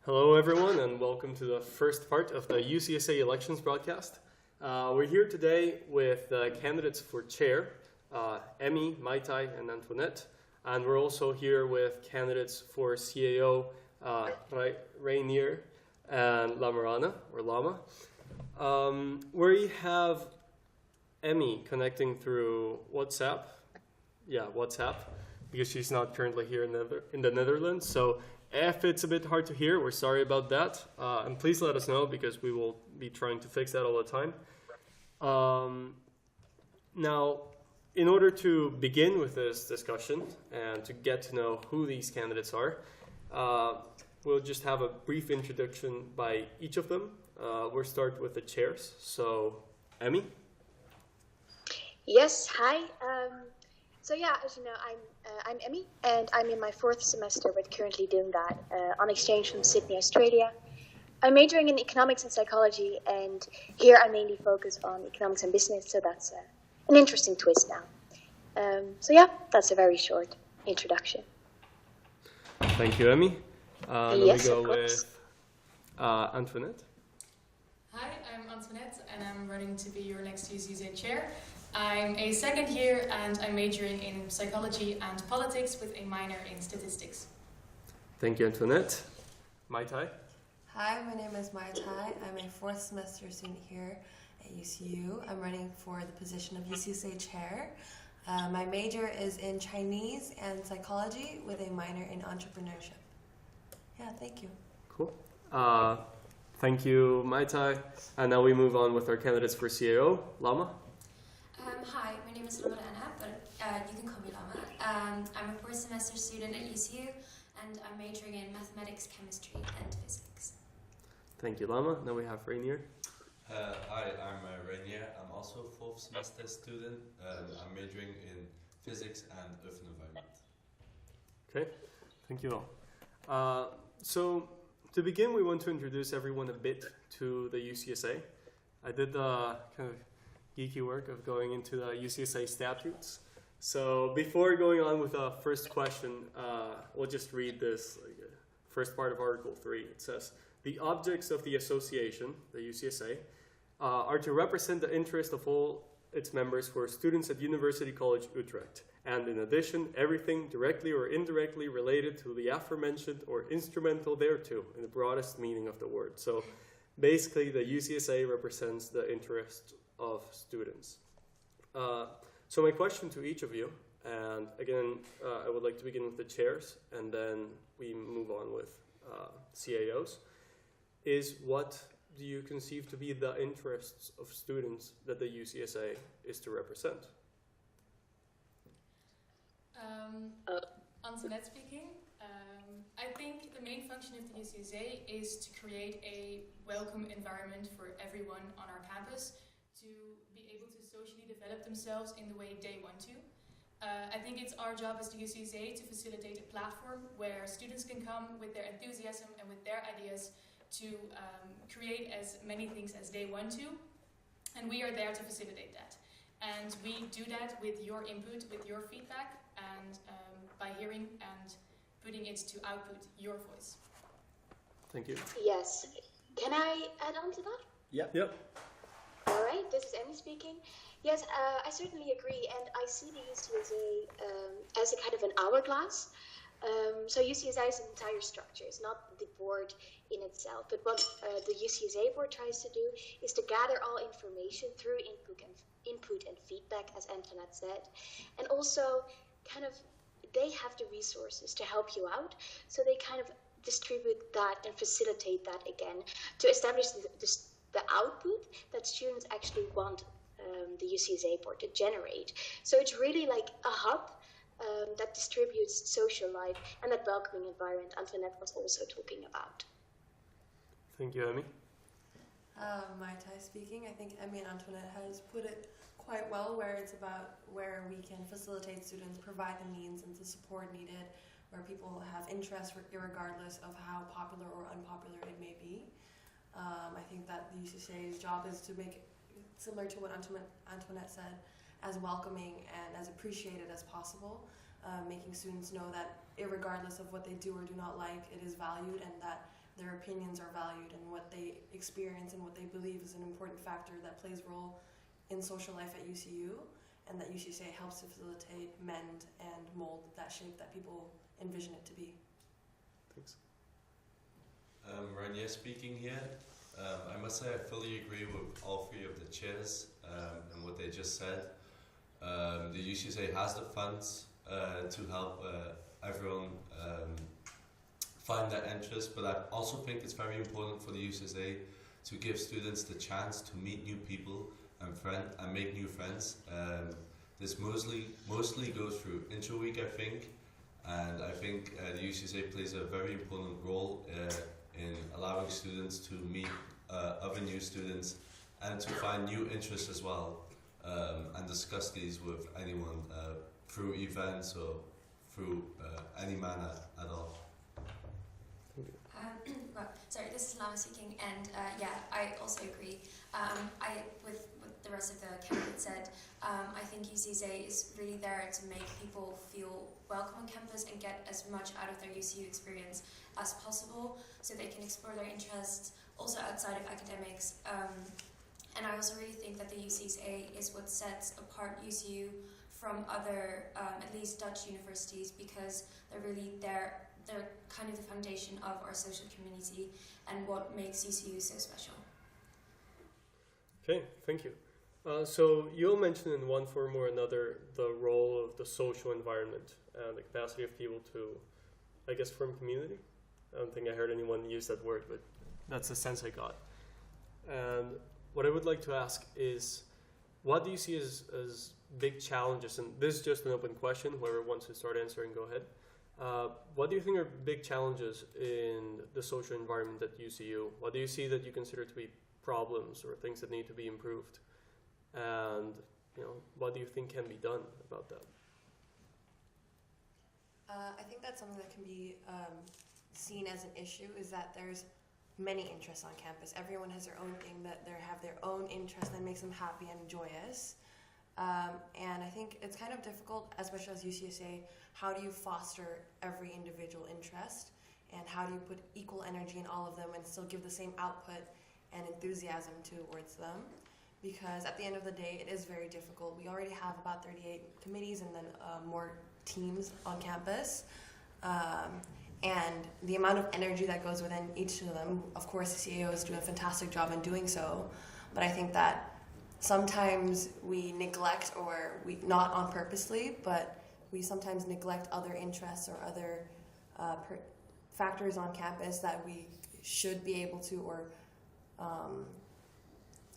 Hello, everyone, and welcome to the first part of the UCSA elections broadcast. We're here today with candidates for chair, Emmie, Maitai, and Antoinet, and we're also here with candidates for CAO, Reinier and Lamarana, or Lama. We have Emmie connecting through WhatsApp. Yeah, WhatsApp, because she's not currently here in the Netherlands. So if it's a bit hard to hear, we're sorry about that. And please let us know, because we will be trying to fix that all the time. Now, in order to begin with this discussion and to get to know who these candidates are, we'll just have a brief introduction by each of them. We'll start with the chairs. So, Emmie? Yes, hi. As you know, I'm Emmie, and I'm in my fourth semester, but currently doing that on exchange from Sydney, Australia. I'm majoring in economics and psychology, and here I mainly focus on economics and business, so that's an interesting twist now. That's a very short introduction. Thank you, Emmie. Yes, we go of course. with Antoinet. Hi, I'm Antoinet, and I'm running to be your next UCSA chair. I'm a second year, and I'm majoring in psychology and politics with a minor in statistics. Thank you, Antoinet. Maitai. Hi, my name is Maitai. I'm a fourth semester student here at UCU. I'm running for the position of UCSA chair. My major is in Chinese and psychology with a minor in entrepreneurship. Yeah, thank you. Cool. Thank you, Maitai. And now we move on with our candidates for CAO. Lama. Hi, my name is Lamarana, but you can call me Lama. I'm a fourth semester student at UCU, and I'm majoring in mathematics, chemistry, and physics. Thank you, Lama. Now we have Reinier. Hi, I'm Reinier. I'm also a fourth semester student. I'm majoring in physics and earth and environment. Okay, thank you all. So to begin, we want to introduce everyone a bit to the UCSA. I did the kind of geeky work of going into the UCSA statutes. So before going on with the first question, we'll just read this first part of Article 3. It says, the objects of the association, the UCSA, are to represent the interest of all its members who are students at University College Utrecht, and in addition, everything directly or indirectly related to the aforementioned or instrumental thereto, in the broadest meaning of the word. So basically, the UCSA represents the interest of students. So my question to each of you, and again, I would like to begin with the chairs, and then we move on with CAOs, is what do you conceive to be the interests of students that the UCSA is to represent? Antoinette speaking. I think the main function of the UCSA is to create a welcome environment for everyone on our campus to be able to socially develop themselves in the way they want to. I think it's our job as the UCSA to facilitate a platform where students can come with their enthusiasm and with their ideas to create as many things as they want to, and we are there to facilitate that. And we do that with your input, with your feedback, and by hearing and putting it to output your voice. Thank you. Yes. Can I add on to that? Yep. All right, this is Emmie speaking. Yes, I certainly agree, and I see the UCSA as a kind of an hourglass. So UCSA is an entire structure. It's not the board in itself, but what the UCSA board tries to do is to gather all information through input and feedback, as Antoinette said, and also kind of they have the resources to help you out, so they kind of distribute that and facilitate that again to establish the output that students actually want the UCSA board to generate. So it's really like a hub that distributes social life and that welcoming environment Antoinette was also talking about. Thank you, Emmie. Maitai speaking. I think Emmie and Antoinette has put it quite well, where it's about where we can facilitate students, provide the means and the support needed, where people have interest regardless of how popular or unpopular it may be. I think that the UCSA's job is to make it similar to what Antoinette said, as welcoming and as appreciated as possible, making students know that irregardless of what they do or do not like, it is valued, and that their opinions are valued and what they experience and what they believe is an important factor that plays a role in social life at UCU, and that UCSA helps to facilitate, mend, and mold that shape that people envision it to be. Thanks. Reinier speaking here. I must say I fully agree with all three of the chairs and what they just said. The UCSA has the funds to help everyone find their interest, but I also think it's very important for the UCSA to give students the chance to meet new people and make new friends. This mostly goes through Intro Week, I think, and I think the UCSA plays a very important role in allowing students to meet other new students and to find new interests as well, and discuss these with anyone through events or through any manner at all. Well, sorry, this is Lama speaking, and I also agree. With the rest of the candidates said, I think UCSA is really there to make people feel welcome on campus and get as much out of their UCU experience as possible, so they can explore their interests also outside of academics. And I also really think that the UCSA is what sets apart UCU from other, at least Dutch universities, because they're kind of the foundation of our social community and what makes UCU so special. Okay, thank you. So you all mentioned in one form or another the role of the social environment and the capacity of people to, I guess, form community. I don't think I heard anyone use that word, but that's the sense I got. And what I would like to ask is, what do you see as big challenges? And this is just an open question. Whoever wants to start answering, go ahead. What do you think are big challenges in the social environment at UCU? What do you see that you consider to be problems or things that need to be improved? And what do you think can be done about that? I think that's something that can be seen as an issue, is that there's many interests on campus. Everyone has their own thing that they have their own interest that makes them happy and joyous. And I think it's kind of difficult, especially as UCSA, how do you foster every individual interest, and how do you put equal energy in all of them and still give the same output and enthusiasm towards them? Because at the end of the day, it is very difficult. We already have about 38 committees and then more teams on campus. And the amount of energy that goes within each of them, of course, the CAO is doing a fantastic job in doing so. But I think that sometimes we neglect, or we not on purposely, but we sometimes neglect other interests or other factors on campus that we should be able to, or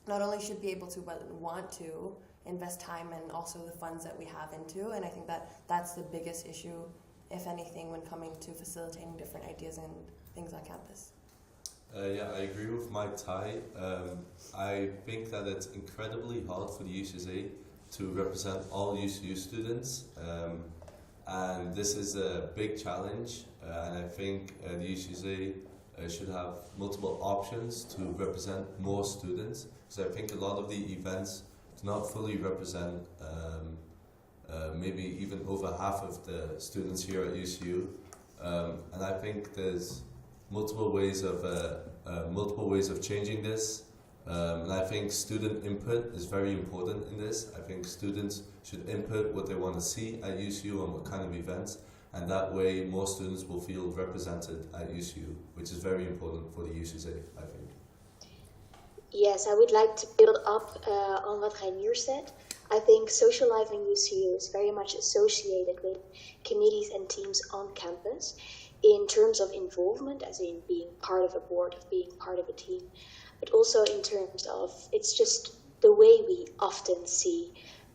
not only should be able to, but want to invest time and also the funds that we have into. And I think that that's the biggest issue, if anything, when coming to facilitating different ideas and things on campus. Yeah, I agree with my tie. I think that it's incredibly hard for the UCSA to represent all UCU students, and this is a big challenge, and I think the UCSA should have multiple options to represent more students, because I think a lot of the events do not fully represent maybe even over half of the students here at UCU, and I think there's multiple ways of changing this, and I think student input is very important in this. I think students should input what they want to see at UCU and what kind of events, and that way more students will feel represented at UCU, which is very important for the UCSA, I think. Yes, I would like to build up on what Reinier said. I think social life in UCU is very much associated with committees and teams on campus in terms of involvement, as in being part of a board, of being part of a team, but also in terms of, it's just the way we often see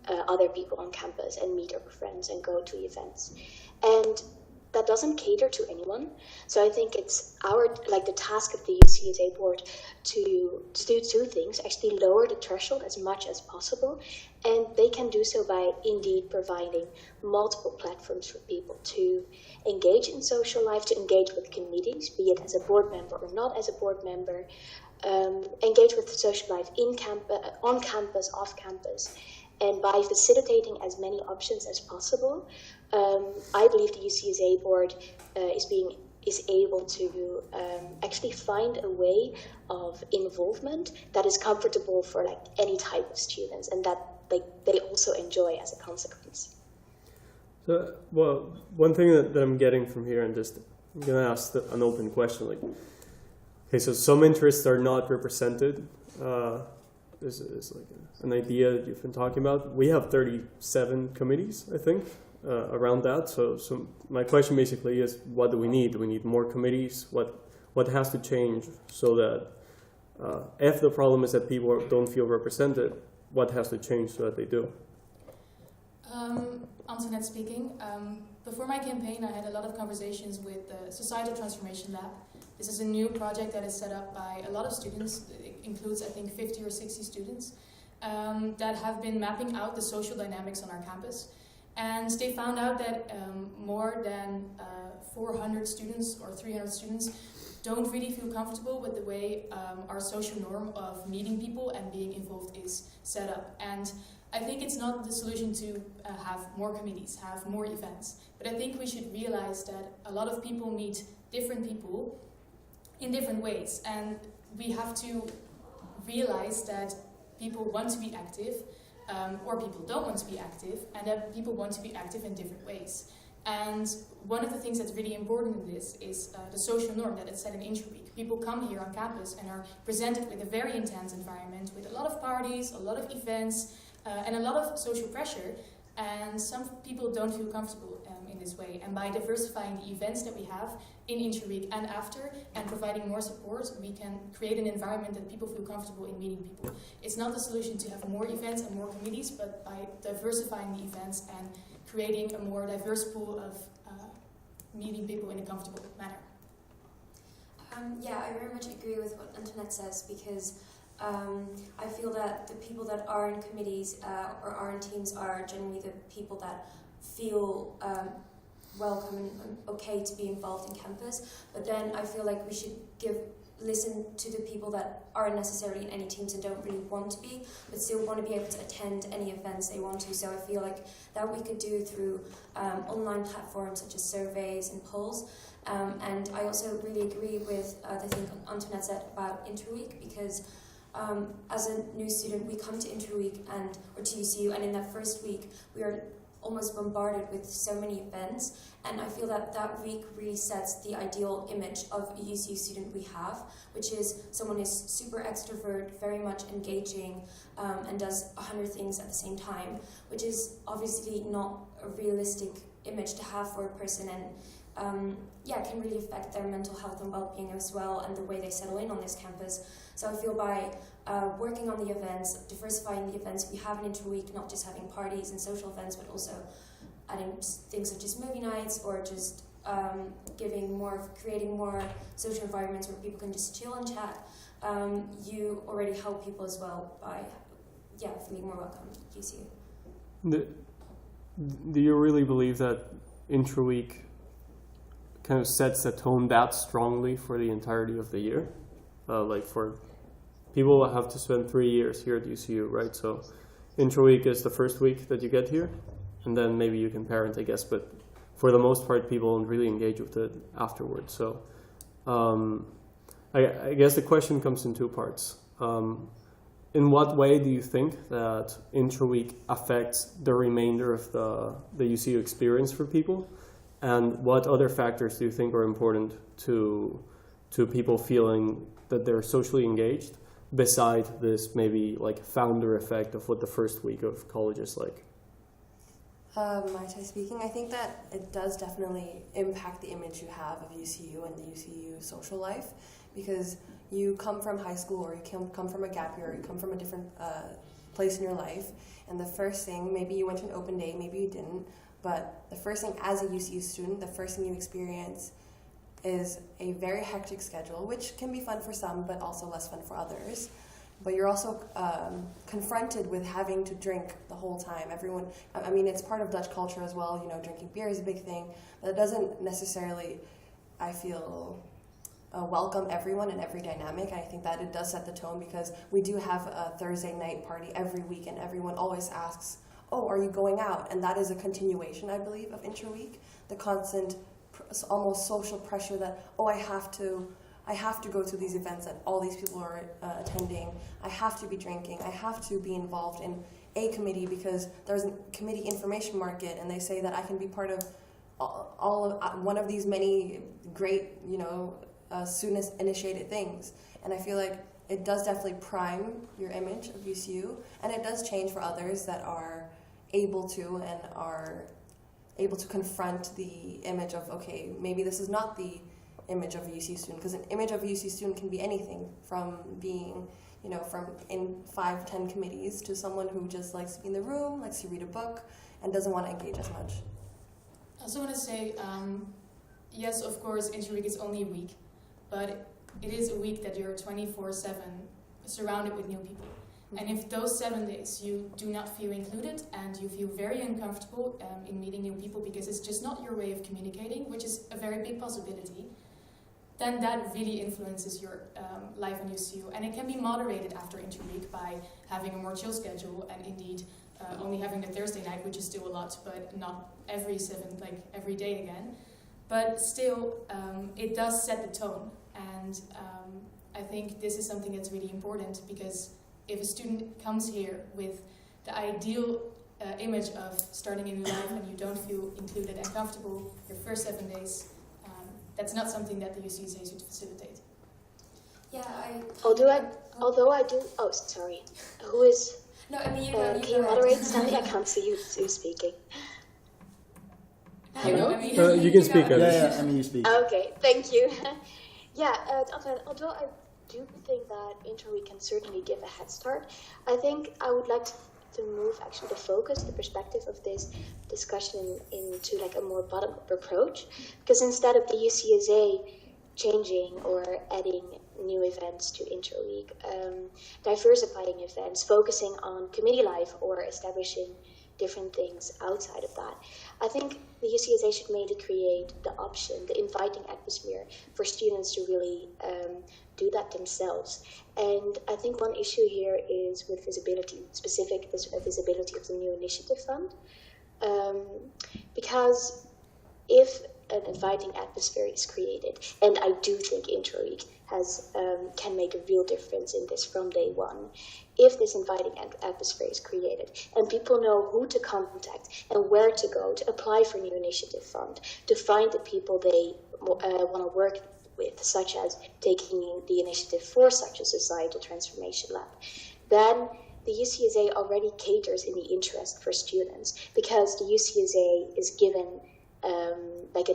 other people on campus and meet our friends and go to events. And that doesn't cater to anyone. So I think it's the task of the UCSA board to do two things: actually lower the threshold as much as possible, and they can do so by indeed providing multiple platforms for people to engage in social life, to engage with committees, be it as a board member or not as a board member, engage with social life on campus, off campus, and by facilitating as many options as possible, I believe the UCSA board is being is able to actually find a way of involvement that is comfortable for like any type of students, and that like they also enjoy as a consequence. So, well, one thing that I'm getting from here, and just I'm gonna ask an open question, like, okay, so some interests are not represented. Is like an idea that you've been talking about. We have 37 committees, I think, around that. So my question basically is, what do we need? Do we need more committees? What has to change so that if the problem is that people don't feel represented, what has to change so that they do? Antoinet speaking. Before my campaign, I had a lot of conversations with the Societal Transformation Lab. This is a new project that is set up by a lot of students. It includes, I think, 50 or 60 students that have been mapping out the social dynamics on our campus. And they found out that more than 400 students or 300 students don't really feel comfortable with the way our social norm of meeting people and being involved is set up. And I think it's not the solution to have more committees, have more events. But I think we should realize that a lot of people meet different people in different ways. And we have to realize that people want to be active, or people don't want to be active, and that people want to be active in different ways. And one of the things that's really important in this is the social norm that is set in Interweek. People come here on campus and are presented with a very intense environment, with a lot of parties, a lot of events, and a lot of social pressure. And some people don't feel comfortable in this way. And by diversifying the events that we have in Interweek and after, and providing more support, we can create an environment that people feel comfortable in meeting people. It's not the solution to have more events and more committees, but by diversifying the events and creating a more diverse pool of meeting people in a comfortable manner. Yeah, I very much agree with what Antoinet says, because I feel that the people that are in committees or are in teams are generally the people that feel welcome and okay to be involved in campus. But then I feel like we should listen to the people that aren't necessarily in any teams and don't really want to be, but still want to be able to attend any events they want to. So I feel like that we could do through online platforms such as surveys and polls. And I also really agree with the thing Antoinet said about Interweek, because as a new student, we come to Interweek or to UCU, and in that first week, we are almost bombarded with so many events, and I feel that that week really sets the ideal image of a UCU student we have, which is someone who's super extrovert, very much engaging, and does 100 things at the same time, which is obviously not a realistic image to have for a person, and it can really affect their mental health and well-being as well, and the way they settle in on this campus. So I feel by working on the events, diversifying the events we have in Interweek, not just having parties and social events, but also adding things such as movie nights, or just creating more social environments where people can just chill and chat, you already help people as well by feeling more welcome at UCU. Do you really believe that Interweek kind of sets the tone that strongly for the entirety of the year? Like for people have to spend 3 years here at UCU, right? So Interweek is the first week that you get here, and then maybe you can parent, I guess, but for the most part, people don't really engage with it afterwards. So I guess the question comes in two parts. In what way do you think that Interweek affects the remainder of the UCU experience for people? And what other factors do you think are important to people feeling that they're socially engaged, beside this maybe like founder effect of what the first week of college is like? My Thai speaking, I think that it does definitely impact the image you have of UCU and the UCU social life, because you come from high school, or you come from a gap year, or you come from a different place in your life, and the first thing, maybe you went to an open day, maybe you didn't, but the first thing as a UCU student, the first thing you experience is a very hectic schedule, which can be fun for some, but also less fun for others. But you're also confronted with having to drink the whole time. Everyone, I mean, it's part of Dutch culture as well, drinking beer is a big thing, but it doesn't necessarily, I feel, welcome everyone in every dynamic. And I think that it does set the tone, because we do have a Thursday night party every week, and everyone always asks, oh, are you going out? And that is a continuation, I believe, of Interweek, the constant almost social pressure that, oh, I have to go to these events that all these people are attending. I have to be drinking. I have to be involved in a committee because there's a committee information market, and they say that I can be part of one of these many great, student-initiated things. And I feel like it does definitely prime your image of UCU, and it does change for others that are able to and are able to confront the image of, okay, maybe this is not the image of a UC student, because an image of a UC student can be anything from being, from in 5-10 committees to someone who just likes to be in the room, likes to read a book, and doesn't want to engage as much. I also want to say, yes, of course, Interweek is only a week, but it is a week that you're 24/7 surrounded with new people. And if those 7 days you do not feel included and you feel very uncomfortable in meeting new people because it's just not your way of communicating, which is a very big possibility, then that really influences your life on UCU. And it can be moderated after Interweek by having a more chill schedule and indeed only having the Thursday night, which is still a lot, but not every day again. But still, it does set the tone. And I think this is something that's really important, because if a student comes here with the ideal image of starting a new life and you don't feel included and comfortable your first 7 days, that's not something that the UCSA should facilitate. Yeah, Although I do. Oh, sorry. Who is? No, I mean, can you moderate, Stanley? I can't see you speaking. Hello? I mean, You can speak. Yeah, I mean, you speak. Okay, thank you. Yeah, although I do think that Interweek can certainly give a head start, I think I would like to move actually the focus, the perspective of this discussion into like a more bottom-up approach, because instead of the UCSA changing or adding new events to Interweek, diversifying events, focusing on committee life or establishing different things outside of that, I think the UCSA should mainly create the option, the inviting atmosphere for students to really do that themselves. And I think one issue here is with visibility, specific visibility of the new initiative fund, because if an inviting atmosphere is created, and I do think Interweek can make a real difference in this from day one. If this inviting atmosphere is created and people know who to contact and where to go to apply for new initiative fund, to find the people they want to work with, such as taking the initiative for such a societal transformation lab, then the UCSA already caters in the interest for students, because the UCSA is given like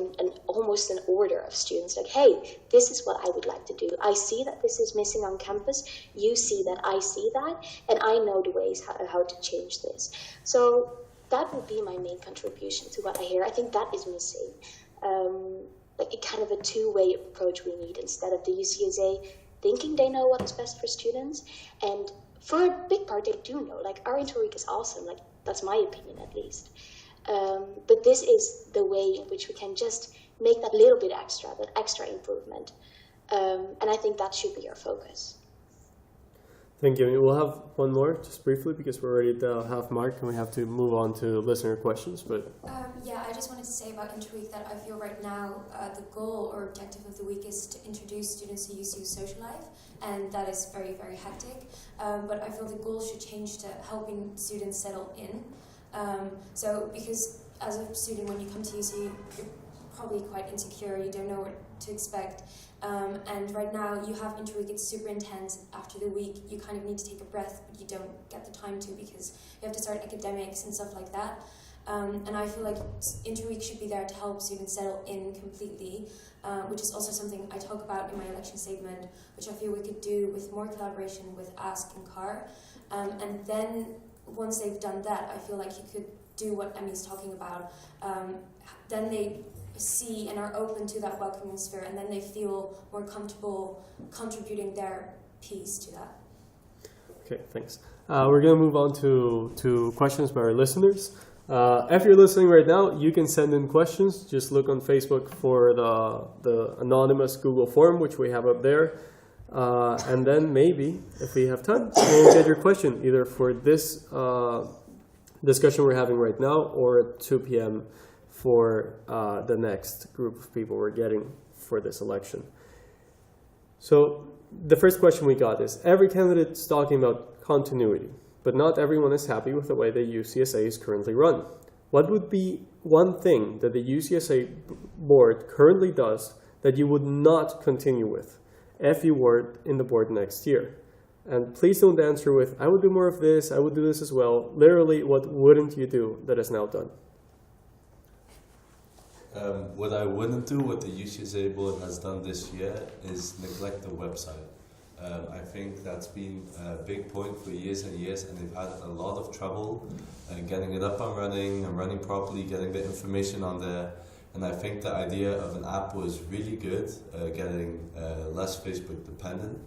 almost an order of students, like, hey, this is what I would like to do. I see that this is missing on campus. You see that, I see that, and I know the ways how to change this. So that would be my main contribution to what I hear. I think that is missing. Like a kind of a two-way approach we need, instead of the UCSA thinking they know what is best for students. And for a big part, they do know. Like, our Interweek is awesome. Like, that's my opinion, at least. But this is the way in which we can just make that little bit extra, that extra improvement. And I think that should be our focus. Thank you. We'll have one more, just briefly, because we're already at the half mark and we have to move on to listener questions. But yeah, I just wanted to say about Interweek that I feel right now the goal or objective of the week is to introduce students to UCU social life, and that is very, very hectic. But I feel the goal should change to helping students settle in. So because as a student, when you come to UCU, you're probably quite insecure, you don't know what to expect. And right now you have Interweek, it's super intense. After the week, you kind of need to take a breath, but you don't get the time to, because you have to start academics and stuff like that. And I feel like Interweek should be there to help students settle in completely, which is also something I talk about in my election statement, which I feel we could do with more collaboration with Ask and CAR. And then once they've done that, I feel like you could do what Emmie's talking about. Then they see and are open to that welcoming sphere, and then they feel more comfortable contributing their piece to that. okay, thanks. We're going to move on to questions by our listeners. If you're listening right now, you can send in questions. Just look on Facebook for the anonymous Google form, which we have up there. And then maybe, if we have time, we'll get your question either for this discussion we're having right now or at 2 p.m. for the next group of people we're getting for this election. So the first question we got is, every candidate's talking about continuity, but not everyone is happy with the way the UCSA is currently run. What would be one thing that the UCSA board currently does that you would not continue with if you were in the board next year? And please don't answer with, I would do more of this, I would do this as well. Literally, what wouldn't you do that is now done? What I wouldn't do, what the UCSA board has done this year, is neglect the website. I think that's been a big point for years and years, and they've had a lot of trouble getting it up and running properly, getting the information on there. And I think the idea of an app was really good, getting less Facebook dependent.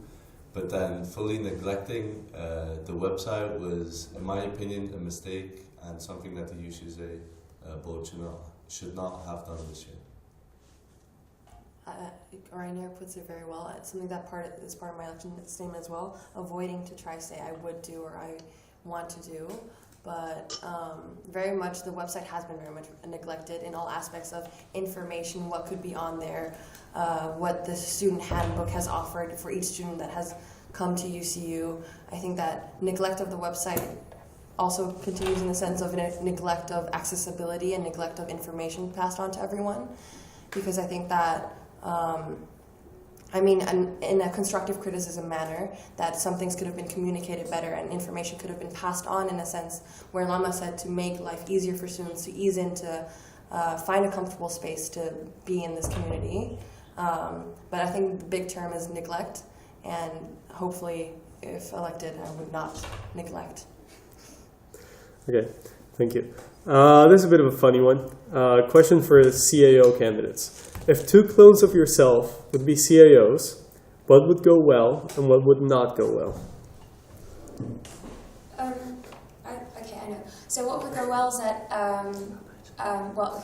But then fully neglecting the website was, in my opinion, a mistake and something that the UCSA board should not have done this year. Reinier puts it very well. It's something that is part of my election statement as well. Avoiding to try say I would do or I want to do, but very much the website has been very much neglected in all aspects of information, what could be on there, what the student handbook has offered for each student that has come to UCU. I think that neglect of the website also continues in the sense of neglect of accessibility and neglect of information passed on to everyone, because I think that in a constructive criticism manner, that some things could have been communicated better and information could have been passed on in a sense where Lama said to make life easier for students to ease into, find a comfortable space to be in this community. But I think the big term is neglect, and hopefully if elected I would not neglect. Okay, thank you. This is a bit of a funny one. Question for CAO candidates. If two clones of yourself would be CAOs, what would go well and what would not go well? Okay, I know. So what would go well is that,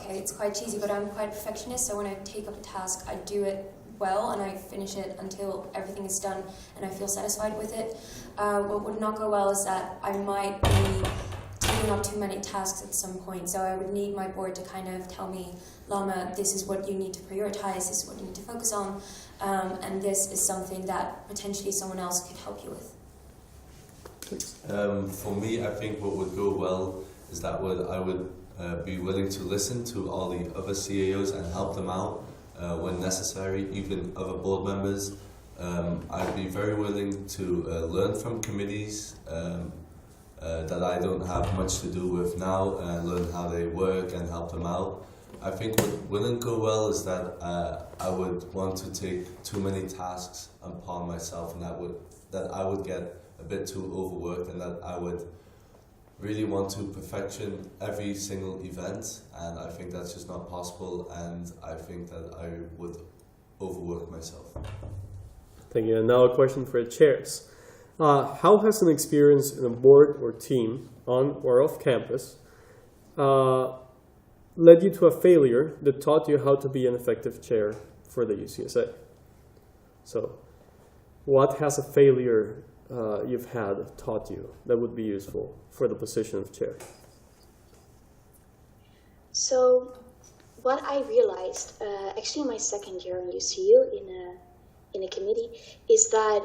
it's quite cheesy, but I'm quite a perfectionist, so when I take up a task, I do it well and I finish it until everything is done and I feel satisfied with it. What would not go well is that I might be taking up too many tasks at some point, so I would need my board to kind of tell me, Lama, this is what you need to prioritize, this is what you need to focus on, and this is something that potentially someone else could help you with. For me, I think what would go well is that I would be willing to listen to all the other CAOs and help them out when necessary, even other board members. I'd be very willing to learn from committees that I don't have much to do with now, and learn how they work and help them out. I think what wouldn't go well is that I would want to take too many tasks upon myself, and that I would get a bit too overworked, and that I would really want to perfection every single event, and I think that's just not possible, and I think that I would overwork myself. Thank you. And now a question for the chairs. How has an experience in a board or team on or off campus led you to a failure that taught you how to be an effective chair for the UCSA? So, what has a failure you've had taught you that would be useful for the position of chair? So, what I realized, actually in my second year in UCU in a committee, is that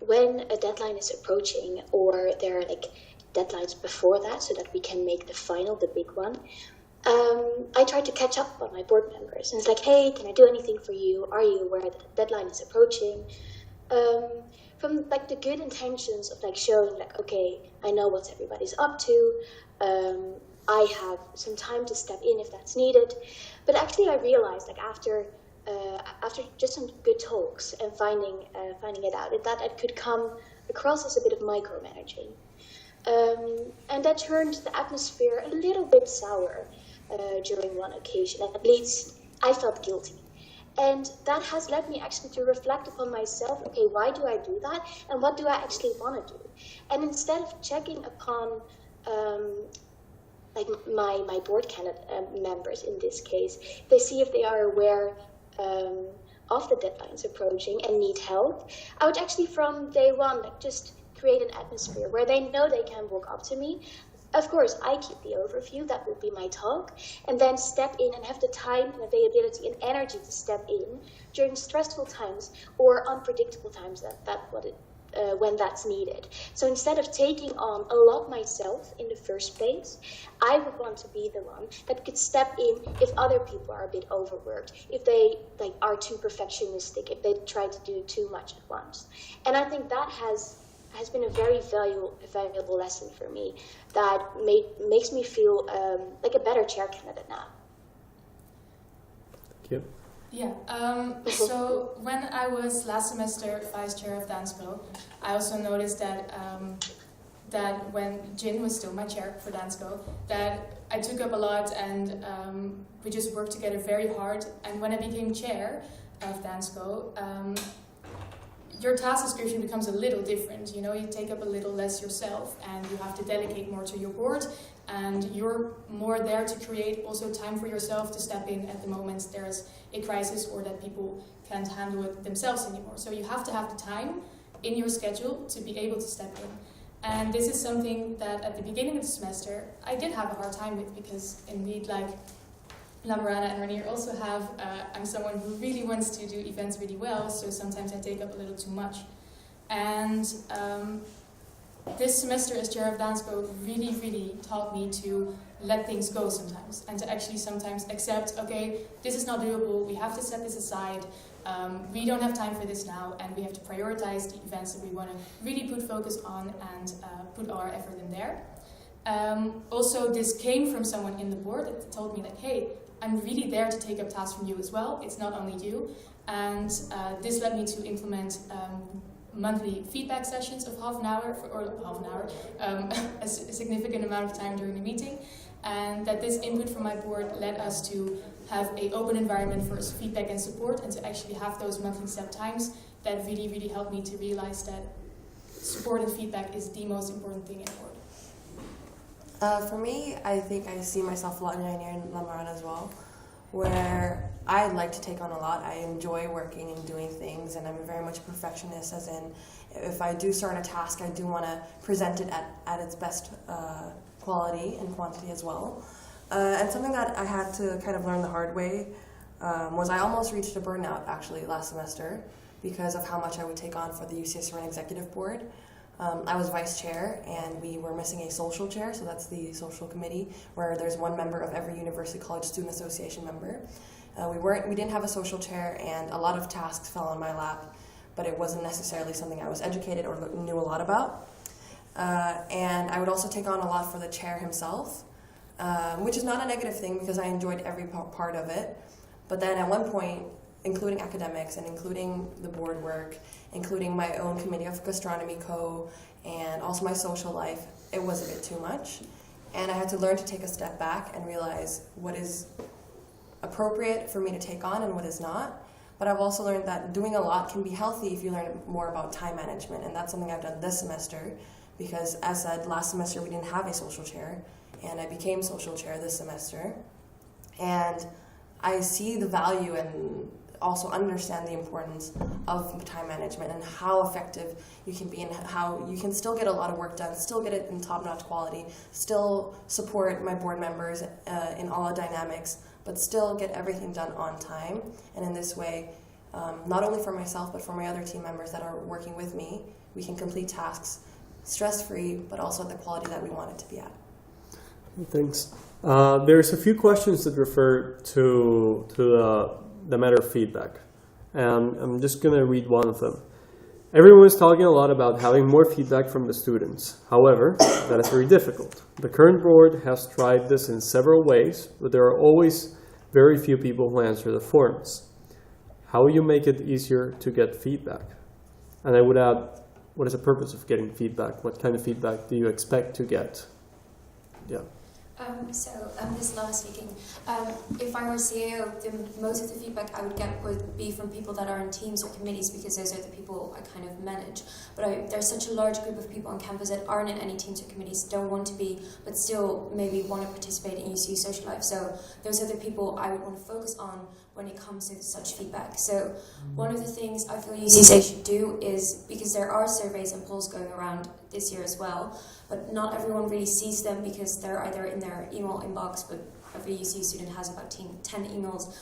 when a deadline is approaching, or there are like deadlines before that, so that we can make the final, the big one, I try to catch up on my board members, and it's like, hey, can I do anything for you? Are you aware that the deadline is approaching? From like the good intentions of like showing like, okay, I know what everybody's up to. I have some time to step in if that's needed. But actually, I realized like after just some good talks and finding it out, that it could come across as a bit of micromanaging, and that turned the atmosphere a little bit sour during one occasion. At least I felt guilty. And that has led me actually to reflect upon myself, okay, why do I do that? And what do I actually want to do? And instead of checking upon like my board candidate members in this case, they see if they are aware of the deadlines approaching and need help, I would actually from day one like just create an atmosphere where they know they can walk up to me, Of course, I keep the overview, that will be my talk, and then step in and have the time and availability and energy to step in during stressful times or unpredictable times when that's needed. So instead of taking on a lot myself in the first place, I would want to be the one that could step in if other people are a bit overworked, if they are too perfectionistic, if they try to do too much at once. And I think that has been a very valuable lesson for me that makes me feel like a better chair candidate now. Thank you. Yeah, so when I was last semester vice chair of Dansco, I also noticed that that when Jin was still my chair for Dansco, that I took up a lot and we just worked together very hard. And when I became chair of Dansco, your task description becomes a little different. You know, you take up a little less yourself and you have to delegate more to your board, and you're more there to create also time for yourself to step in at the moments there's a crisis or that people can't handle it themselves anymore. So you have to have the time in your schedule to be able to step in. And this is something that at the beginning of the semester I did have a hard time with, because indeed, like Lamarana and Reinier also have, I'm someone who really wants to do events really well, so sometimes I take up a little too much. And this semester as chair of Dansco really, really taught me to let things go sometimes, and to actually sometimes accept, okay, this is not doable, we have to set this aside, we don't have time for this now, and we have to prioritize the events that we want to really put focus on and put our effort in there. Also, this came from someone in the board that told me like, hey, I'm really there to take up tasks from you as well, it's not only you. And this led me to implement monthly feedback sessions of half an hour, a significant amount of time during the meeting. And that this input from my board led us to have an open environment for feedback and support, and to actually have those monthly step times that really, really helped me to realize that support and feedback is the most important thing in board. For me, I think I see myself a lot in Reinier and Lamarana as well, where I like to take on a lot. I enjoy working and doing things, and I'm very much a perfectionist, as in if I do start a task, I do want to present it at its best quality and quantity as well. And something that I had to kind of learn the hard way was I almost reached a burnout actually last semester because of how much I would take on for the UCSA executive board. I was vice chair, and we were missing a social chair, so that's the social committee, where there's one member of every university college student association member. We didn't have a social chair, and a lot of tasks fell on my lap, but it wasn't necessarily something I was educated or knew a lot about. And I would also take on a lot for the chair himself, which is not a negative thing because I enjoyed every part of it. But then at one point, including academics and including the board work, including my own committee of gastronomy and also my social life, it was a bit too much. And I had to learn to take a step back and realize what is appropriate for me to take on and what is not. But I've also learned that doing a lot can be healthy if you learn more about time management, and that's something I've done this semester, because as said, last semester we didn't have a social chair, and I became social chair this semester. And I see the value and also understand the importance of time management and how effective you can be, and how you can still get a lot of work done, still get it in top-notch quality, still support my board members in all the dynamics, but still get everything done on time. And in this way, not only for myself, but for my other team members that are working with me, we can complete tasks stress-free, but also at the quality that we want it to be at. Thanks. There's a few questions that refer to the matter of feedback. And I'm just going to read one of them. Everyone is talking a lot about having more feedback from the students. However, that is very difficult. The current board has tried this in several ways, but there are always very few people who answer the forums. How will you make it easier to get feedback? And I would add, what is the purpose of getting feedback? What kind of feedback do you expect to get? Yeah. This is Lama speaking. If I were CEO, most of the feedback I would get would be from people that are in teams or committees, because those are the people I kind of manage. But there's such a large group of people on campus that aren't in any teams or committees, don't want to be, but still maybe want to participate in UCU social life. So those are the people I would want to focus on, when it comes to such feedback. So one of the things I feel UCSA should do is, because there are surveys and polls going around this year as well, but not everyone really sees them because they're either in their email inbox, but every UCU student has about 10 emails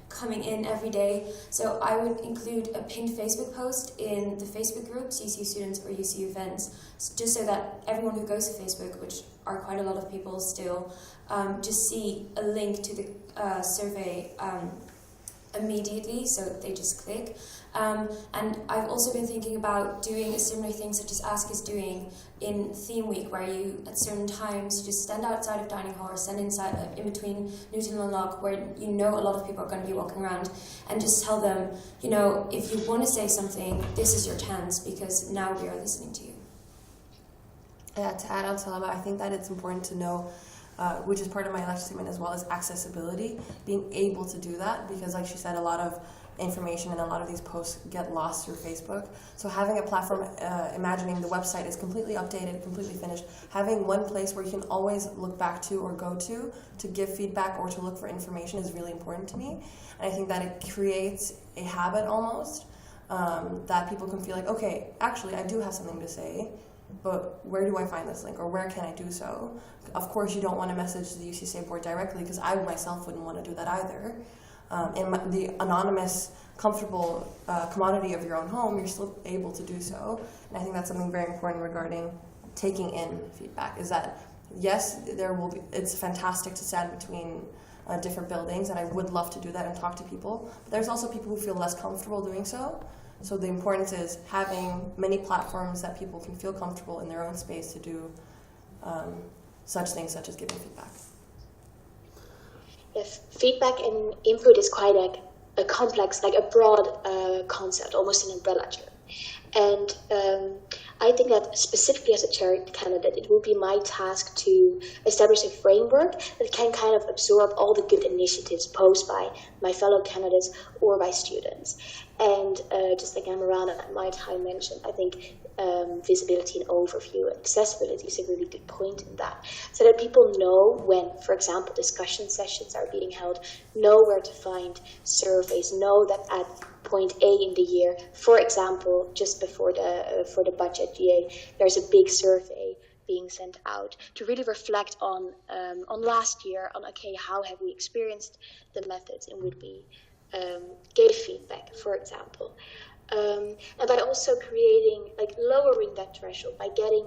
coming in every day. So I would include a pinned Facebook post in the Facebook groups, UCU students or UCU events, just so that everyone who goes to Facebook, which are quite a lot of people still, just see a link to the survey immediately, so they just click. And I've also been thinking about doing a similar thing such as Ask is doing in theme week, where you at certain times just stand outside of dining hall or stand inside in between Newton and Locke, where you know a lot of people are going to be walking around, and just tell them, you know, if you want to say something, this is your chance, because now we are listening to you. Yeah, to add on to Lama, I think that it's important to know, which is part of my lecture statement as well, as accessibility, being able to do that, because like she said, a lot of information and a lot of these posts get lost through Facebook. So having a platform, imagining the website is completely updated, completely finished, having one place where you can always look back to or go to give feedback or to look for information is really important to me. And I think that it creates a habit almost, that people can feel like, okay, actually I do have something to say, but where do I find this link, or where can I do so? Of course, you don't want to message the UCSA board directly, because I myself wouldn't want to do that either. In the anonymous, comfortable commodity of your own home, you're still able to do so. And I think that's something very important regarding taking in feedback, is that, yes, there will be, it's fantastic to stand between different buildings, and I would love to do that and talk to people. But there's also people who feel less comfortable doing so. So the importance is having many platforms that people can feel comfortable in their own space to do such things, such as giving feedback. Yes, feedback and input is quite a complex, like a broad concept, almost an umbrella term. And I think that specifically as a chair candidate, it will be my task to establish a framework that can kind of absorb all the good initiatives posed by my fellow candidates or by students. And just like Lamarana and my time mentioned, I think visibility and overview and accessibility is a really good point in that. So that people know when, for example, discussion sessions are being held, know where to find surveys, know that at point A in the year, for example, just before the budget year, there's a big survey being sent out to really reflect on last year, on, okay, how have we experienced the methods in which we gave feedback, for example. And by also creating, like lowering that threshold, by getting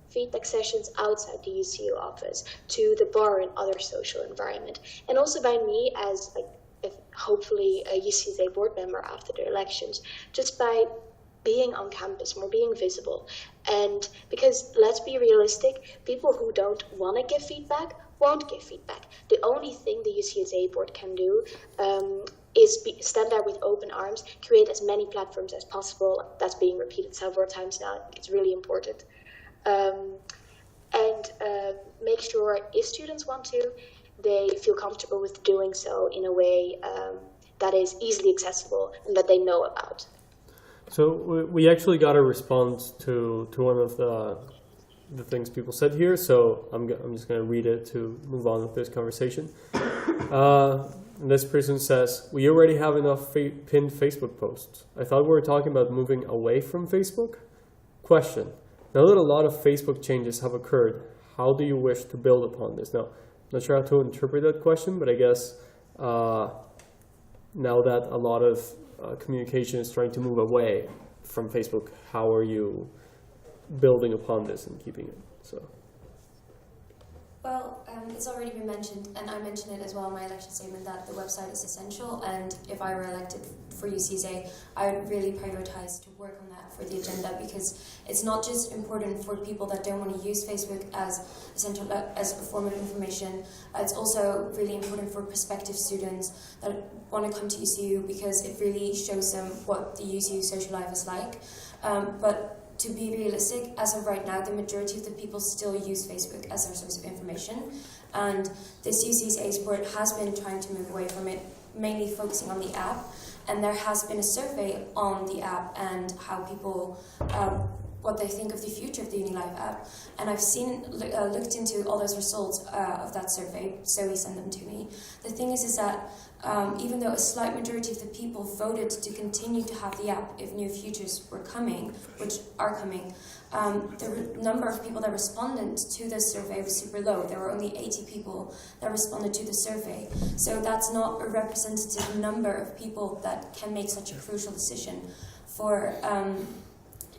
feedback sessions outside the UCU office to the bar and other social environment. And also by me as hopefully a UCSA board member after the elections, just by being on campus, more being visible. And because let's be realistic, people who don't want to give feedback won't give feedback. The only thing the UCSA board can do is stand there with open arms, create as many platforms as possible. That's being repeated several times now. I think it's really important. And make sure if students want to, they feel comfortable with doing so in a way that is easily accessible and that they know about. So we actually got a response to one of the things people said here, so I'm just going to read it to move on with this conversation. And this person says, we already have enough pinned Facebook posts. I thought we were talking about moving away from Facebook? Question, now that a lot of Facebook changes have occurred, how do you wish to build upon this? Now, I'm not sure how to interpret that question, but I guess now that a lot of communication is trying to move away from Facebook, how are you building upon this and keeping it? So. Well, it's already been mentioned, and I mentioned it as well in my election statement, that the website is essential, and if I were elected for UCSA, I would really prioritize to work on that for the agenda, because it's not just important for people that don't want to use Facebook as a form of information, it's also really important for prospective students that want to come to UCU, because it really shows them what the UCU social life is like. But to be realistic, as of right now, the majority of the people still use Facebook as their source of information. And this UCSA board has been trying to move away from it, mainly focusing on the app. And there has been a survey on the app and how people what they think of the future of the UniLife app. And I've looked into all those results of that survey, so he sent them to me. The thing is that even though a slight majority of the people voted to continue to have the app if new features were coming, which are coming, the number of people that responded to the survey was super low. There were only 80 people that responded to the survey. So that's not a representative number of people that can make such a crucial decision for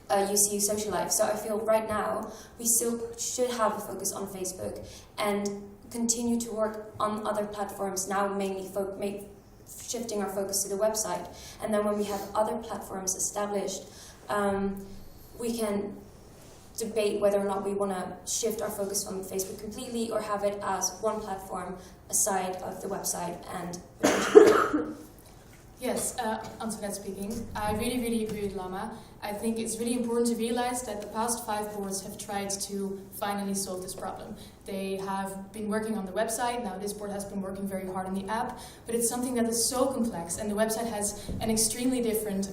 UCU social life. So I feel right now we still should have a focus on Facebook and continue to work on other platforms, now mainly shifting our focus to the website. And then when we have other platforms established, we can debate whether or not we want to shift our focus from Facebook completely or have it as one platform aside of the website and Yes, Antoinet speaking. I really, really agree with Lama. I think it's really important to realize that the past 5 boards have tried to finally solve this problem. They have been working on the website. Now this board has been working very hard on the app, but it's something that is so complex, and the website has an extremely different,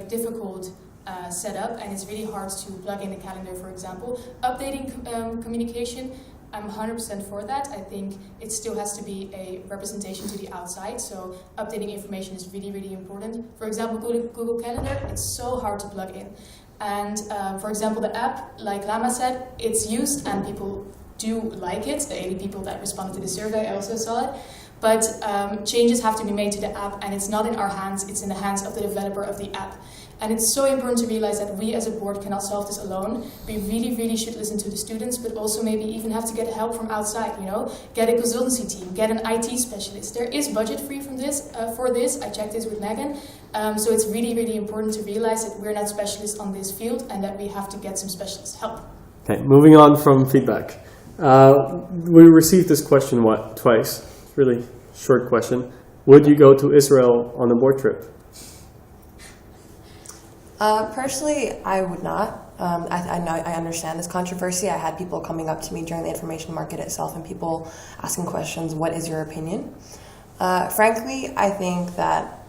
difficult setup, and it's really hard to plug in the calendar, for example. Updating communication, I'm 100% for that. I think it still has to be a representation to the outside, so updating information is really, really important. For example, Google Calendar, it's so hard to plug in. And for example, the app, like Lama said, it's used and people do like it. The 80 people that responded to the survey, I also saw it. But changes have to be made to the app, and it's not in our hands, it's in the hands of the developer of the app. And it's so important to realize that we as a board cannot solve this alone. We really, really should listen to the students, but also maybe even have to get help from outside, you know? Get a consultancy team, get an IT specialist. There is budget free for this. I checked this with Megan. So it's really, really important to realize that we're not specialists on this field and that we have to get some specialist help. Okay, moving on from feedback. We received this question, twice? Really short question. Would you go to Israel on a board trip? Personally, I would not. I understand this controversy. I had people coming up to me during the information market itself and people asking questions, what is your opinion? Frankly, I think that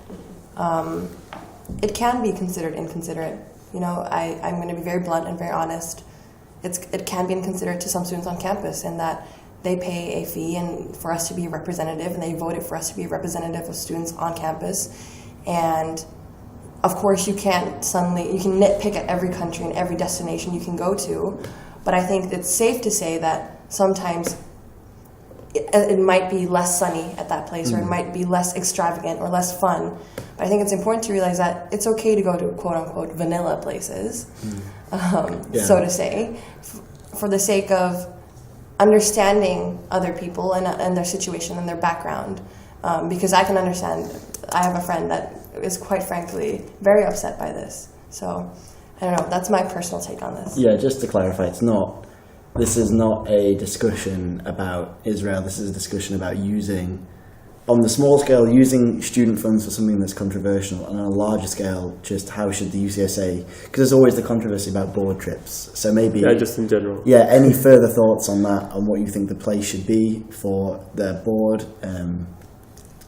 it can be considered inconsiderate. You know, I'm going to be very blunt and very honest. It can be inconsiderate to some students on campus in that they pay a fee and for us to be representative, and they voted for us to be representative of students on campus. And of course, you can nitpick at every country and every destination you can go to, but I think it's safe to say that sometimes it might be less sunny at that place, or it might be less extravagant or less fun. But I think it's important to realize that it's okay to go to quote-unquote vanilla places, so to say, for the sake of understanding other people and their situation and their background. Because I can understand, I have a friend that is quite frankly very upset by this. So, I don't know, that's my personal take on this. Yeah, just to clarify, this is not a discussion about Israel, this is a discussion about on the small scale, using student funds for something that's controversial, and on a larger scale, just how should the UCSA, because there's always the controversy about board trips, so maybe... Yeah, just in general. Yeah, any further thoughts on that, on what you think the place should be for the board?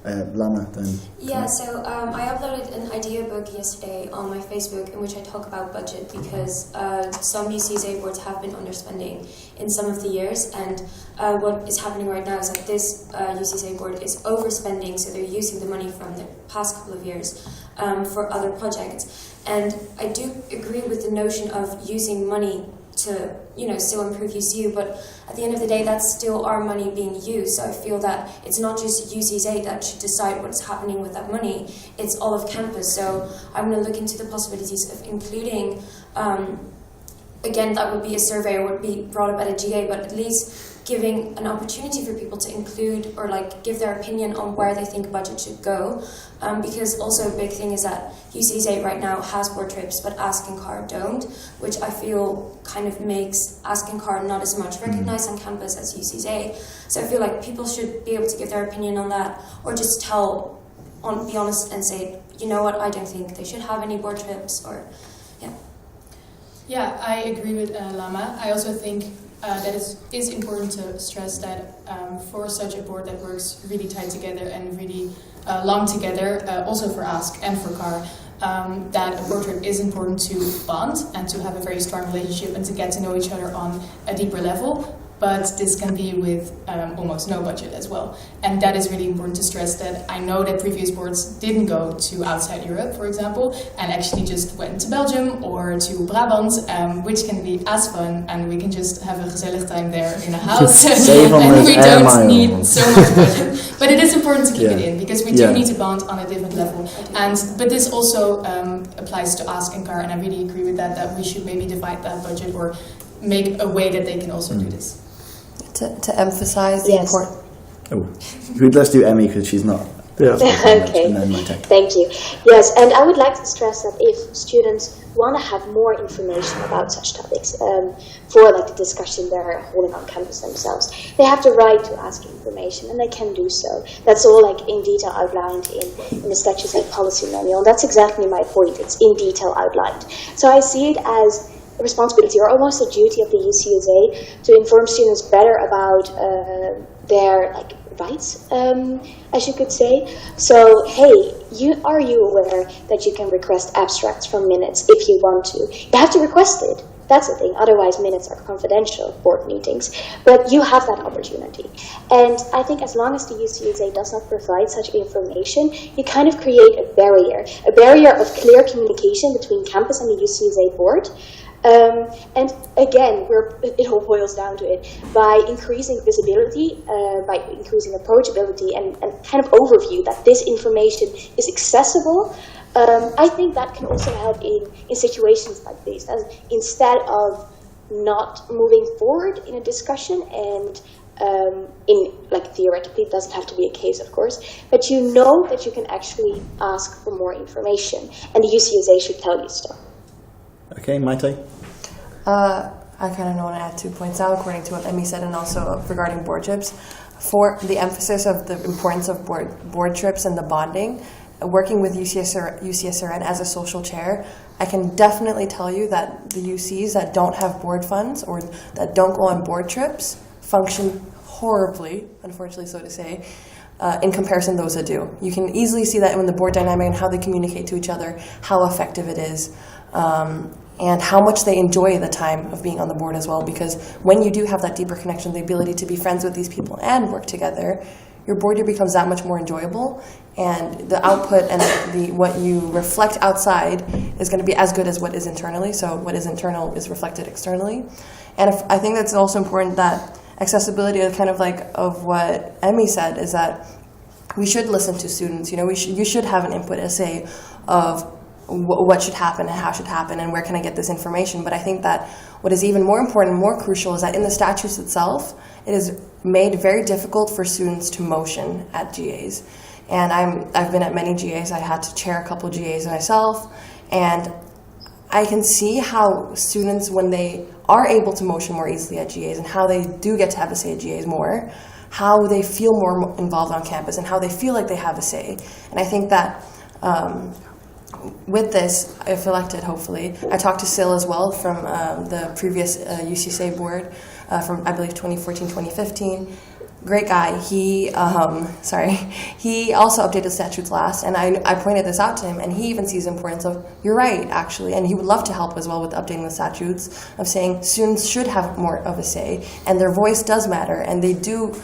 Lama, then. Yeah, so I uploaded an idea book yesterday on my Facebook in which I talk about budget, because some UCSA boards have been underspending in some of the years, and what is happening right now is that this UCSA board is overspending, so they're using the money from the past couple of years for other projects. And I do agree with the notion of using money to, still improve UCU, but at the end of the day, that's still our money being used. So I feel that it's not just UCSA that should decide what's happening with that money, it's all of campus. So I'm going to look into the possibilities of including, again, that would be a survey or would be brought up at a GA, but at least giving an opportunity for people to include or give their opinion on where they think budget should go. Because also a big thing is that UCSA right now has board trips, but Ask and CAR don't, which I feel kind of makes Ask and CAR not as much recognized on campus as UCSA. So I feel like people should be able to give their opinion on that, or just be honest and say, you know what, I don't think they should have any board trips, or, yeah. Yeah, I agree with Lama. I also think that it is important to stress that for such a board that works really tight together and really long together, also for Ask and for CAR, that a board trip is important to bond and to have a very strong relationship and to get to know each other on a deeper level. But this can be with almost no budget as well. And that is really important to stress, that I know that previous boards didn't go to outside Europe, for example, and actually just went to Belgium or to Brabant, which can be as fun, and we can just have a gezellig time there in a house. And we don't need so much budget. But it is important to keep it in, because we do need to bond on a different level. But this also applies to Ask and Car, and I really agree with that we should maybe divide that budget or make a way that they can also do this. To emphasize the importance. Oh, let's do Emmie because she's not. Yeah. Okay. Thank you. Yes, and I would like to stress that if students want to have more information about such topics for like the discussion they're holding on campus themselves, they have the right to ask information, and they can do so. That's all like in detail outlined in the statutes and policy manual. And that's exactly my point. It's in detail outlined. So I see it as a responsibility or almost a duty of the UCSA to inform students better about their like rights, as you could say. So, hey, are you aware that you can request abstracts from minutes if you want to? You have to request it. That's the thing. Otherwise, minutes are confidential board meetings. But you have that opportunity. And I think as long as the UCSA does not provide such information, you kind of create a barrier of clear communication between campus and the UCSA board. And again, it all boils down to it. By increasing visibility, by increasing approachability and kind of overview that this information is accessible, I think that can also help in situations like this. As instead of not moving forward in a discussion and theoretically, it doesn't have to be a case, of course, but you know that you can actually ask for more information, and the UCSA should tell you so. Okay, Maite? I kind of want to add 2 points now, according to what Emmie said, and also regarding board trips. For the emphasis of the importance of board trips and the bonding, working with UCSRN as a social chair, I can definitely tell you that the UCs that don't have board funds or that don't go on board trips function horribly, unfortunately so to say, in comparison to those that do. You can easily see that in the board dynamic and how they communicate to each other, how effective it is, and how much they enjoy the time of being on the board as well. Because when you do have that deeper connection, the ability to be friends with these people and work together, your board year becomes that much more enjoyable, and the output and what you reflect outside is going to be as good as what is internally. So what is internal is reflected externally. And I think that's also important, that accessibility is kind of like of what Emmie said, is that we should listen to students. You know, you should have an input essay of what should happen and how it should happen and where can I get this information. But I think that what is even more important and more crucial is that in the statutes itself, it is made very difficult for students to motion at GAs. And I've been at many GAs. I had to chair a couple of GAs myself, and I can see how students, when they are able to motion more easily at GAs and how they do get to have a say at GAs more, how they feel more involved on campus and how they feel like they have a say. And I think that with this, if elected, hopefully, I talked to Sil as well from the previous UCSA board from, I believe, 2014, 2015. Great guy. He also updated statutes last, and I pointed this out to him, and he even sees the importance of, you're right, actually, and he would love to help as well with updating the statutes, of saying students should have more of a say, and their voice does matter, and they do,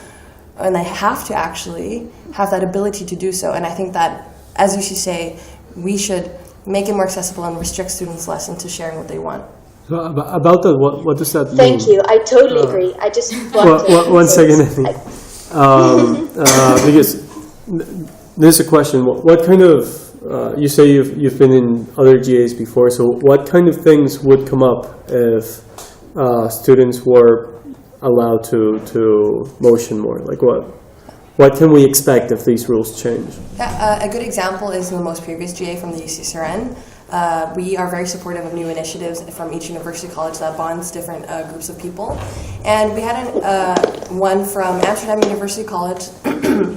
and they have to actually have that ability to do so. And I think that, as you say, we should make it more accessible and restrict students less into sharing what they want. So about that, what does that mean? Thank you. I totally agree. I just want one second. Because there's a question. What kind of you say you've been in other GAs before? So what kind of things would come up if students were allowed to motion more? Like what can we expect if these rules change? A good example is the most previous GA from the UCSRN. We are very supportive of new initiatives from each university college that bonds different groups of people. And we had one from Amsterdam University College,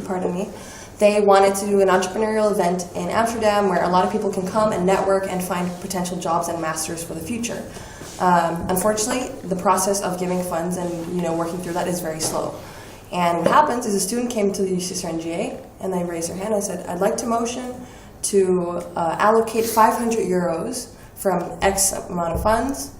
pardon me. They wanted to do an entrepreneurial event in Amsterdam where a lot of people can come and network and find potential jobs and masters for the future. Unfortunately, the process of giving funds and working through that is very slow. And what happens is a student came to the UCSRN GA and they raised their hand and said, I'd like to motion to allocate 500 euros from X amount of funds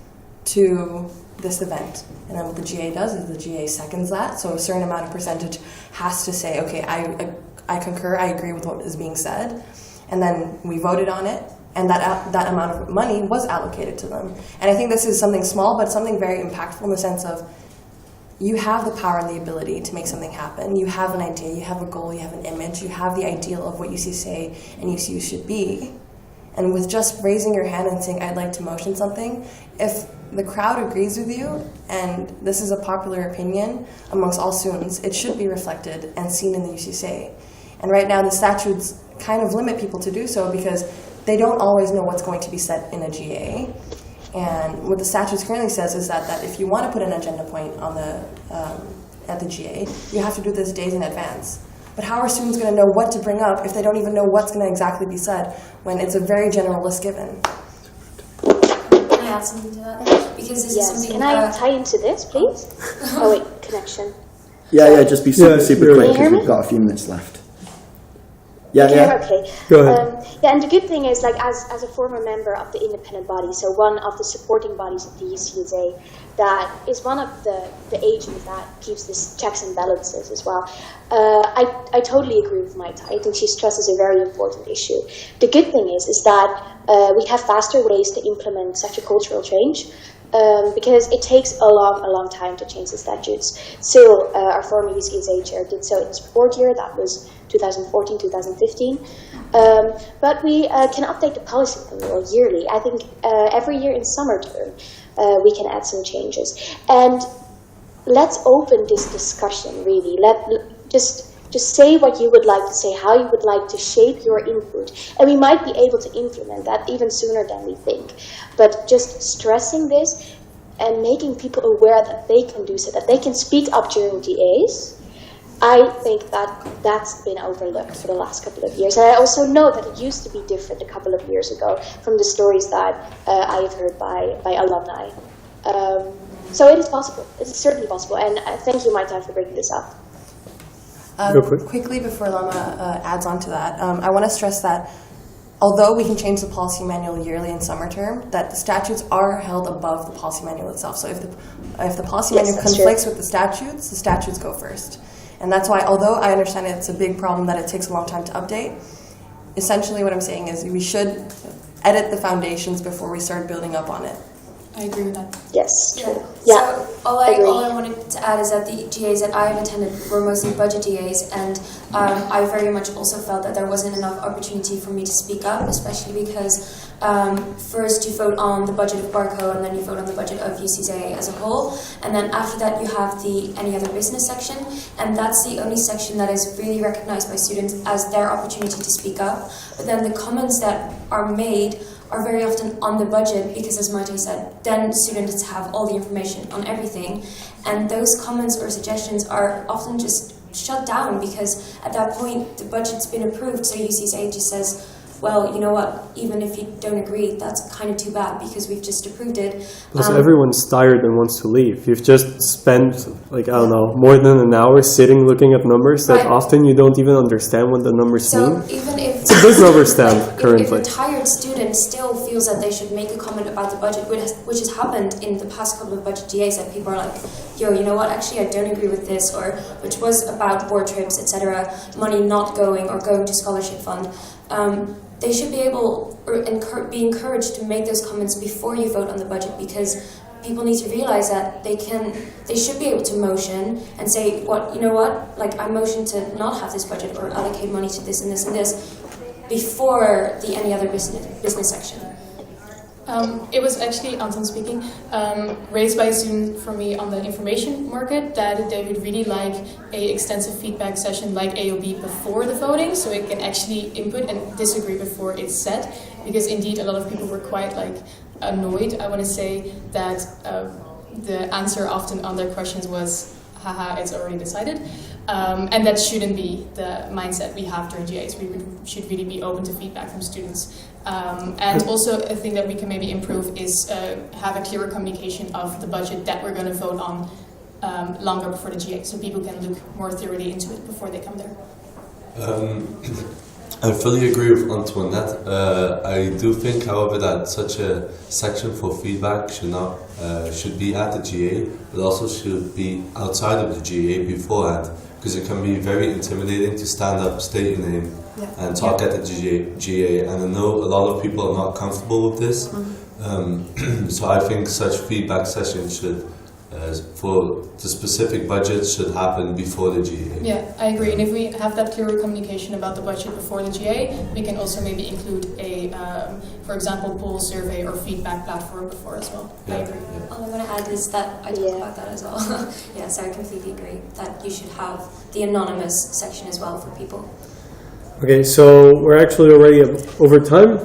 to this event. And then what the GA does is the GA seconds that, so a certain amount of percentage has to say, okay, I concur, I agree with what is being said, and then we voted on it, and that amount of money was allocated to them. And I think this is something small, but something very impactful in the sense of you have the power and the ability to make something happen. You have an idea, you have a goal, you have an image, you have the ideal of what UCSA and UCU should be. And with just raising your hand and saying, I'd like to motion something, if the crowd agrees with you, and this is a popular opinion amongst all students, it should be reflected and seen in the UCSA. And right now the statutes kind of limit people to do so because they don't always know what's going to be said in a GA. And what the statutes currently says is that if you want to put an agenda point on at the GA, you have to do this days in advance. But how are students going to know what to bring up if they don't even know what's going to exactly be said when it's a very general list given? Can I add something to that? Because this is something... Can I tie into this, please? Oh wait, connection. Yeah, just be super quick Can you hear because me? we've got a few minutes left. Yeah. Okay. Go ahead. Yeah, and the good thing is, like, as a former member of the independent body, so one of the supporting bodies of the UCSA, that is one of the agents that keeps this checks and balances as well. I totally agree with Maita. I think she stresses a very important issue. The good thing is that we have faster ways to implement such a cultural change. Because it takes a long time to change the statutes. So our former UCSA chair did so in his 4th year, that was 2014, 2015. But we can update the policy manual yearly. I think every year in summer term, we can add some changes. And let's open this discussion, really. Just say what you would like to say, how you would like to shape your input. And we might be able to implement that even sooner than we think. But just stressing this and making people aware that they can do so, that they can speak up during GAs, I think that that's been overlooked for the last couple of years. And I also know that it used to be different a couple of years ago from the stories that I have heard by alumni. So it is possible. It is certainly possible. And thank you, Maita, for bringing this up. Quickly, before Lama adds on to that, I want to stress that although we can change the policy manual yearly in summer term, that the statutes are held above the policy manual itself. So if the policy manual conflicts with the statutes go first. And that's why, although I understand it's a big problem that it takes a long time to update, essentially what I'm saying is we should edit the foundations before we start building up on it. I agree with that. Yes, Yeah. true. Yeah. So all I wanted to add is that the GAs that I have attended were mostly budget GAs, and I very much also felt that there wasn't enough opportunity for me to speak up, especially because first you vote on the budget of Barkel, and then you vote on the budget of UCSA as a whole, and then after that you have the any other business section, and that's the only section that is really recognized by students as their opportunity to speak up. But then the comments that are made are very often on the budget because, as Maite said, then students have all the information on everything, and those comments or suggestions are often just shut down because at that point the budget's been approved, so UCSA just says, well, you know what, even if you don't agree, that's kind of too bad because we've just approved it. Plus everyone's tired and wants to leave. You've just spent, like, I don't know, more than an hour sitting looking at numbers that often you don't even understand what the numbers mean. Even if it's a big rubber stamp currently. If a tired student still feels that they should make a comment about the budget, which has happened in the past couple of budget GAs, that people are like, yo, you know what, actually I don't agree with this, or which was about board trips, etc., money not going or going to scholarship fund. They should be able or be encouraged to make those comments before you vote on the budget, because people need to realize that they should be able to motion and say, what, you know what, like I motion to not have this budget or allocate money to this and this and this before the any other business section. It was actually, Anton speaking, raised by Zoom for me on the information market that they would really like a extensive feedback session like AOB before the voting, so it can actually input and disagree before it's set, because indeed a lot of people were quite like annoyed, I want to say, that the answer often on their questions was, haha, it's already decided. And that shouldn't be the mindset we have during GAs. We should really be open to feedback from students. And also a thing that we can maybe improve is have a clearer communication of the budget that we're going to vote on longer before the GA, so people can look more thoroughly into it before they come there. I fully agree with Antoinet. I do think, however, that such a section for feedback should be at the GA, but also should be outside of the GA beforehand, because it can be very intimidating to stand up, state your name, and talk at the GA. And I know a lot of people are not comfortable with this, so I think such feedback sessions should, for the specific budget, should happen before the GA. Yeah, I agree. And if we have that clearer communication about the budget before the GA, we can also maybe include a, for example, poll survey or feedback platform before as well. Yeah. I agree. All I want to add is that I talk about that as well. Yeah, so I completely agree that you should have the anonymous section as well for people. Okay, so we're actually already over time.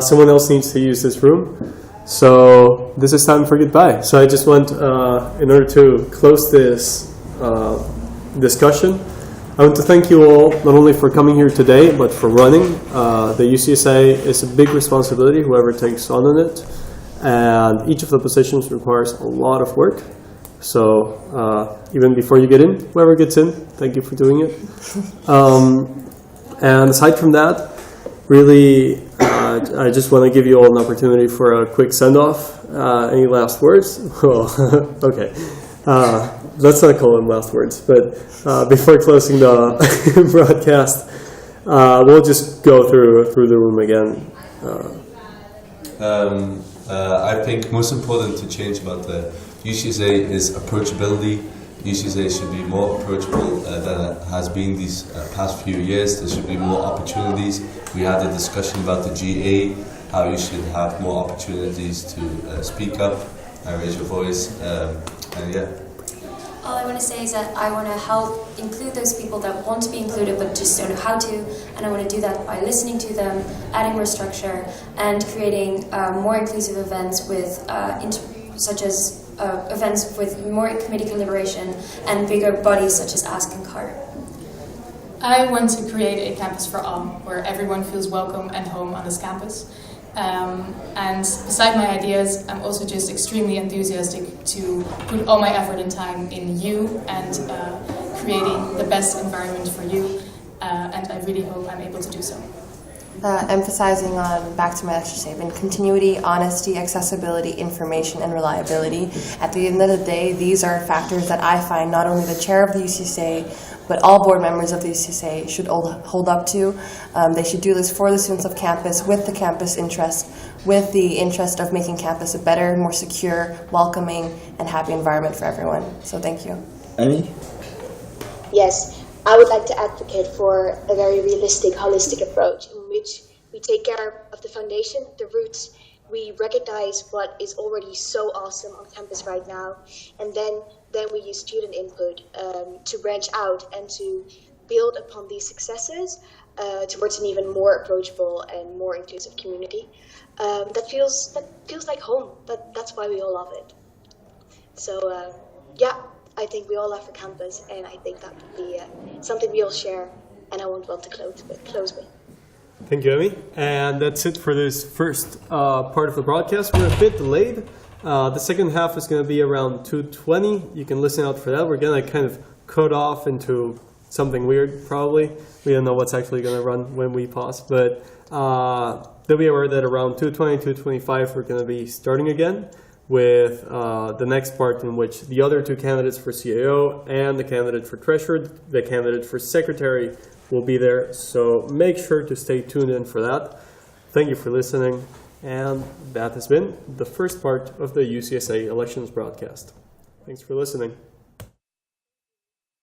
Someone else needs to use this room. So this is time for goodbye. So I just want, in order to close this discussion, I want to thank you all, not only for coming here today, but for running. The UCSA is a big responsibility, whoever takes on it. And each of the positions requires a lot of work. So even before you get in, whoever gets in, thank you for doing it. And aside from that, really, I just want to give you all an opportunity for a quick send-off. Any last words? Well, okay. Let's not call them last words. But before closing the broadcast, we'll just go through the room again. I think most important to change about the UCSA is approachability. UCSA should be more approachable than it has been these past few years. There should be more opportunities. We had a discussion about the GA, how you should have more opportunities to speak up and raise your voice. And yeah. All I want to say is that I want to help include those people that want to be included but just don't know how to, and I want to do that by listening to them, adding more structure, and creating more inclusive events with such as events with more committee collaboration and bigger bodies such as Ask and CART. I want to create a campus for all, where everyone feels welcome and home on this campus. And beside my ideas, I'm also just extremely enthusiastic to put all my effort and time in you and creating the best environment for you. And I really hope I'm able to do so. Emphasizing on, back to my lecture statement, continuity, honesty, accessibility, information, and reliability. At the end of the day, these are factors that I find not only the chair of the UCSA, but all board members of the UCSA should hold up to. They should do this for the students of campus, with the campus interest, with the interest of making campus a better, more secure, welcoming, and happy environment for everyone. So thank you. Emmie? Yes, I would like to advocate for a very realistic, holistic approach in which we take care of the foundation, the roots. We recognize what is already so awesome on campus right now, and then we use student input to branch out and to build upon these successes towards an even more approachable and more inclusive community. That feels like home. That's why we all love it. So yeah, I think we all love our campus, and I think that would be something we all share, and I won't want to close with. Thank you, Emmie. And that's it for this first part of the broadcast. We're a bit delayed. The second half is going to be around 2:20. You can listen out for that. We're going to kind of cut off into something weird, probably. We don't know what's actually going to run when we pause. But be aware that around 2:20, 2:25, we're going to be starting again with the next part, in which the other two candidates for CAO and the candidate for treasurer, the candidate for secretary, will be there. So make sure to stay tuned in for that. Thank you for listening. And that has been the first part of the UCSA elections broadcast. Thanks for listening.